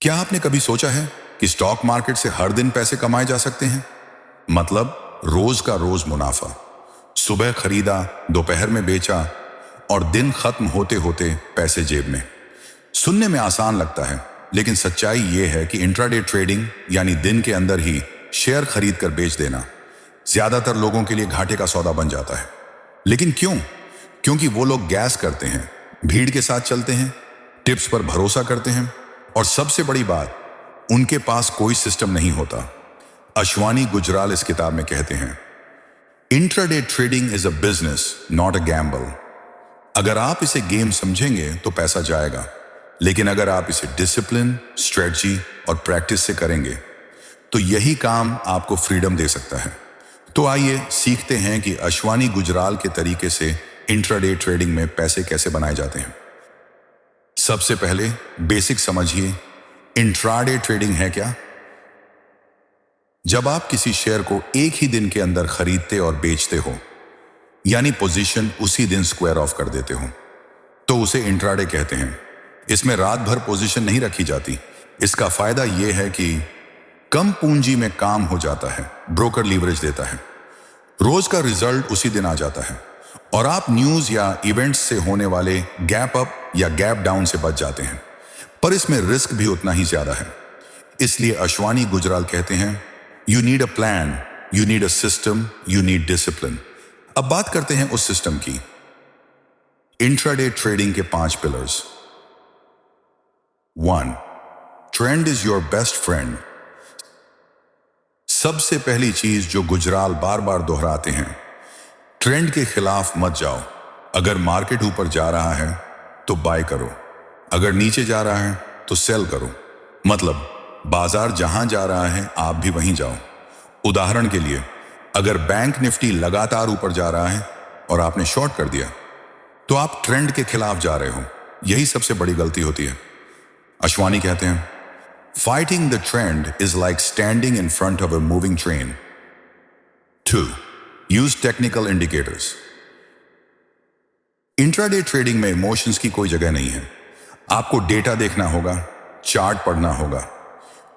क्या आपने कभी सोचा है कि स्टॉक मार्केट से हर दिन पैसे कमाए जा सकते हैं? मतलब रोज का रोज मुनाफा। सुबह खरीदा, दोपहर में बेचा और दिन खत्म होते होते पैसे जेब में। सुनने में आसान लगता है, लेकिन सच्चाई यह है कि इंट्राडे ट्रेडिंग यानी दिन के अंदर ही शेयर खरीद कर बेच देना ज्यादातर लोगों के लिए घाटे का सौदा बन जाता है। लेकिन क्यों? क्योंकि वो लोग गैस करते हैं, भीड़ के साथ चलते हैं, टिप्स पर भरोसा करते हैं और सबसे बड़ी बात, उनके पास कोई सिस्टम नहीं होता। अश्वानी गुजराल इस किताब में कहते हैं, intraday trading is a business not a gamble. अगर आप इसे गेम समझेंगे तो पैसा जाएगा, लेकिन अगर आप इसे डिसिप्लिन, स्ट्रेटजी और प्रैक्टिस से करेंगे तो यही काम आपको फ्रीडम दे सकता है। तो आइए सीखते हैं कि अश्वानी गुजराल के तरीके से इंट्राडे ट्रेडिंग में पैसे कैसे बनाए जाते हैं। सबसे पहले बेसिक समझिए, इंट्राडे ट्रेडिंग है क्या? जब आप किसी शेयर को एक ही दिन के अंदर खरीदते और बेचते हो, यानी पोजीशन उसी दिन स्क्वायर ऑफ कर देते हो, तो उसे इंट्राडे कहते हैं। इसमें रात भर पोजीशन नहीं रखी जाती। इसका फायदा यह है कि कम पूंजी में काम हो जाता है, ब्रोकर लीवरेज देता है, रोज का रिजल्ट उसी दिन आ जाता है और आप न्यूज या इवेंट्स से होने वाले गैप अप या गैप डाउन से बच जाते हैं। पर इसमें रिस्क भी उतना ही ज्यादा है। इसलिए अश्वानी गुजराल कहते हैं, you need a plan, you need a system, you need discipline. अब बात करते हैं उस सिस्टम की। इंट्राडे ट्रेडिंग के 5 pillars. 1. Trend is your best friend. सबसे पहली चीज जो गुजराल बार बार दोहराते हैं, ट्रेंड के खिलाफ मत जाओ। अगर मार्केट ऊपर जा रहा है तो बाय करो, अगर नीचे जा रहा है तो सेल करो। मतलब बाजार जहां जा रहा है आप भी वहीं जाओ। उदाहरण के लिए, अगर बैंक निफ्टी लगातार ऊपर जा रहा है और आपने शॉर्ट कर दिया तो आप ट्रेंड के खिलाफ जा रहे हो। यही सबसे बड़ी गलती होती है। अश्वानी कहते हैं, fighting the trend is like standing in front of a moving train. 2. Use technical indicators. Intraday trading में इमोशंस की कोई जगह नहीं है। आपको डेटा देखना होगा, चार्ट पढ़ना होगा।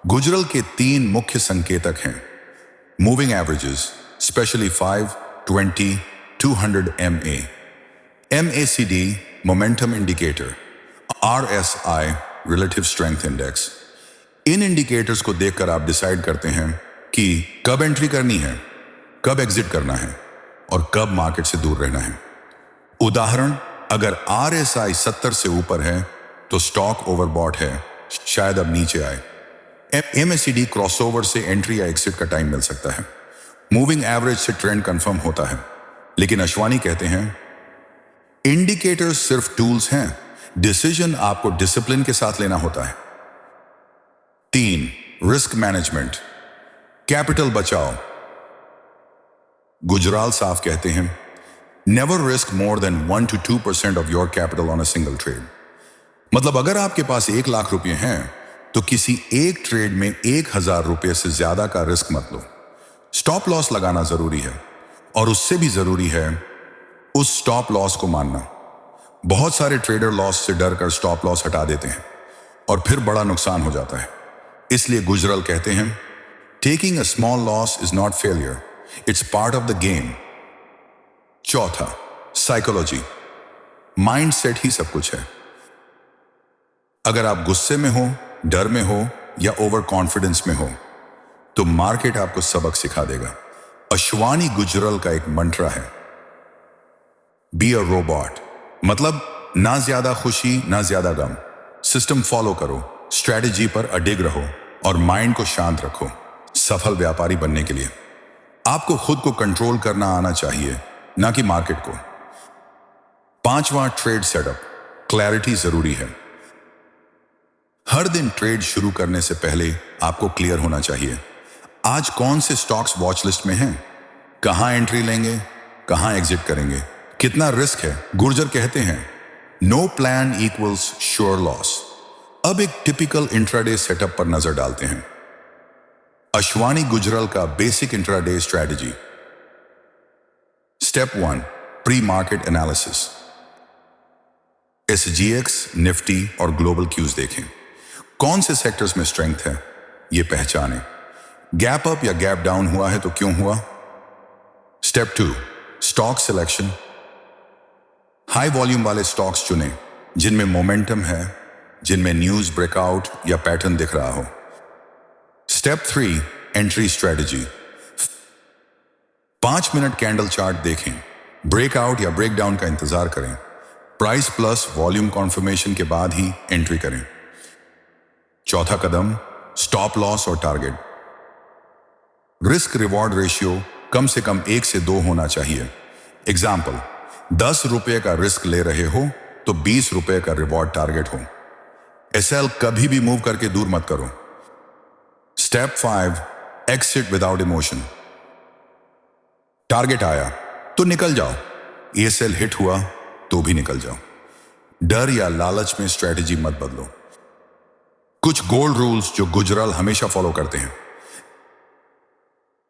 गुजराल के 3 मुख्य संकेतक हैं, moving averages, specially 5, 20, 200 MA, MACD momentum indicator, RSI relative strength index. इन इंडिकेटर्स को देखकर आप डिसाइड करते हैं कि कब एंट्री करनी है, कब एग्जिट करना है और कब मार्केट से दूर रहना है। उदाहरण, अगर RSI 70 से ऊपर है तो स्टॉक ओवरबॉट है, शायद अब नीचे आए। MACD क्रॉसओवर से एंट्री या एग्जिट का टाइम मिल सकता है। मूविंग एवरेज से ट्रेंड कंफर्म होता है। लेकिन अश्वानी कहते हैं, इंडिकेटर्स सिर्फ टूल्स हैं, डिसीजन आपको डिसिप्लिन के साथ लेना होता है। 3. रिस्क मैनेजमेंट, कैपिटल बचाओ। गुजराल साफ कहते हैं, never risk more than 1 to 2% of your capital on a single trade. मतलब अगर आपके पास 1 लाख रुपए हैं तो किसी एक ट्रेड में 1000 रुपए से ज्यादा का रिस्क मत लो। स्टॉप लॉस लगाना जरूरी है और उससे भी जरूरी है उस स्टॉप लॉस को मानना। बहुत सारे ट्रेडर लॉस से डर कर स्टॉप लॉस हटा देते हैं और फिर बड़ा नुकसान हो जाता है। इसलिए गुजराल कहते हैं, taking a small loss is not failure, it's part of the game. 4. Psychology, mind set ही सब कुछ है। अगर आप गुस्से में हो, डर में हो या ओवर कॉन्फिडेंस में हो तो मार्केट आपको सबक सिखा देगा। अश्वानी गुजराल का एक मंत्रा है, बी अ रोबोट। मतलब ना ज्यादा खुशी ना ज्यादा गम। सिस्टम फॉलो करो, स्ट्रेटजी पर अडिग रहो और माइंड को शांत रखो। सफल व्यापारी बनने के लिए आपको खुद को कंट्रोल करना आना चाहिए, ना कि मार्केट को। 5वां ट्रेड सेटअप, क्लैरिटी जरूरी है। हर दिन ट्रेड शुरू करने से पहले आपको क्लियर होना चाहिए, आज कौन से स्टॉक्स वॉच लिस्ट में हैं, कहां एंट्री लेंगे, कहां एग्जिट करेंगे, कितना रिस्क है। गुर्जर कहते हैं, no plan equals sure loss. अब एक टिपिकल इंट्राडे सेटअप पर नजर डालते हैं। अश्वानी गुजराल का basic intraday strategy. Step 1, pre market analysis. SGX, Nifty और ग्लोबल क्यूज देखें। कौन से सेक्टर्स में स्ट्रेंथ है ये पहचानें। गैप अप या गैप डाउन हुआ है तो क्यों हुआ। Step 2, stock selection. High volume वाले स्टॉक्स चुनें जिनमें मोमेंटम है, जिनमें न्यूज ब्रेकआउट या पैटर्न दिख रहा हो। Step 3, entry strategy. 5 minute candle chart देखें, ब्रेकआउट या ब्रेकडाउन का इंतजार करें, प्राइस प्लस वॉल्यूम कॉन्फर्मेशन के बाद ही एंट्री करें। चौथा कदम, स्टॉप लॉस और टारगेट। रिस्क रिवॉर्ड रेशियो कम से कम 1 से 2 होना चाहिए। एग्जाम्पल, 10 रुपए का रिस्क ले रहे हो तो 20 रुपए का रिवॉर्ड टारगेट हो। एसएल कभी भी मूव करके दूर मत करो। Step 5, exit without emotion. Target आया तो निकल जाओ, एएसएल हिट हुआ तो भी निकल जाओ। डर या लालच में स्ट्रेटजी मत बदलो। कुछ गोल्ड रूल्स जो गुजराल हमेशा फॉलो करते हैं।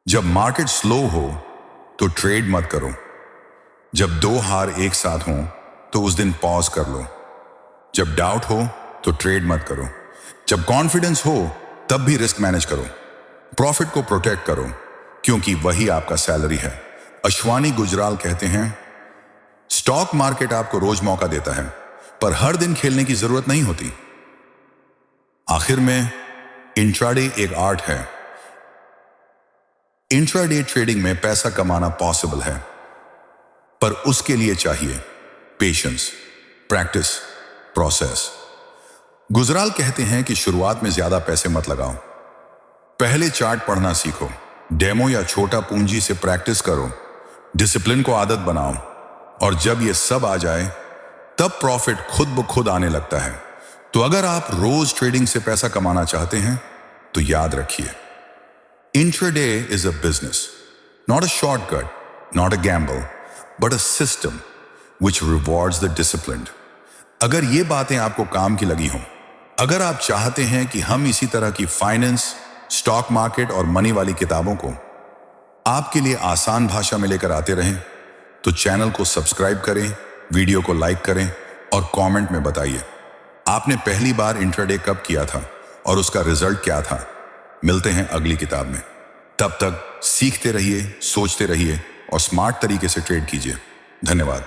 जब मार्केट स्लो हो तो ट्रेड मत करो। जब 2 हार एक साथ हो तो उस दिन पॉज कर लो। जब डाउट हो तो ट्रेड मत करो। जब कॉन्फिडेंस हो तब भी रिस्क मैनेज करो। प्रॉफिट को प्रोटेक्ट करो क्योंकि वही आपका सैलरी है। अश्वानी गुजराल कहते हैं, स्टॉक मार्केट आपको रोज मौका देता है पर हर दिन खेलने की जरूरत नहीं होती। आखिर में इंट्राडे एक आर्ट है। इंट्राडे ट्रेडिंग में पैसा कमाना पॉसिबल है पर उसके लिए चाहिए पेशेंस, प्रैक्टिस, प्रोसेस। गुजराल कहते हैं कि शुरुआत में ज्यादा पैसे मत लगाओ। पहले चार्ट पढ़ना सीखो, डेमो या छोटा पूंजी से प्रैक्टिस करो, डिसिप्लिन को आदत बनाओ और जब ये सब आ जाए तब प्रॉफिट खुद ब खुद आने लगता है। तो अगर आप रोज ट्रेडिंग से पैसा कमाना चाहते हैं तो याद रखिए, intraday is a business, not a shortcut, not a gamble, but a system which rewards the disciplined. अगर ये बातें आपको काम की लगी हों, अगर आप चाहते हैं कि हम इसी तरह की फाइनेंस, स्टॉक मार्केट और मनी वाली किताबों को आपके लिए आसान भाषा में लेकर आते रहें तो चैनल को सब्सक्राइब करें, वीडियो को लाइक करें और कमेंट में बताइए आपने पहली बार इंट्राडे कब किया था और उसका रिजल्ट क्या था। मिलते हैं अगली किताब में। तब तक सीखते रहिए, सोचते रहिए और स्मार्ट तरीके से ट्रेड कीजिए। धन्यवाद।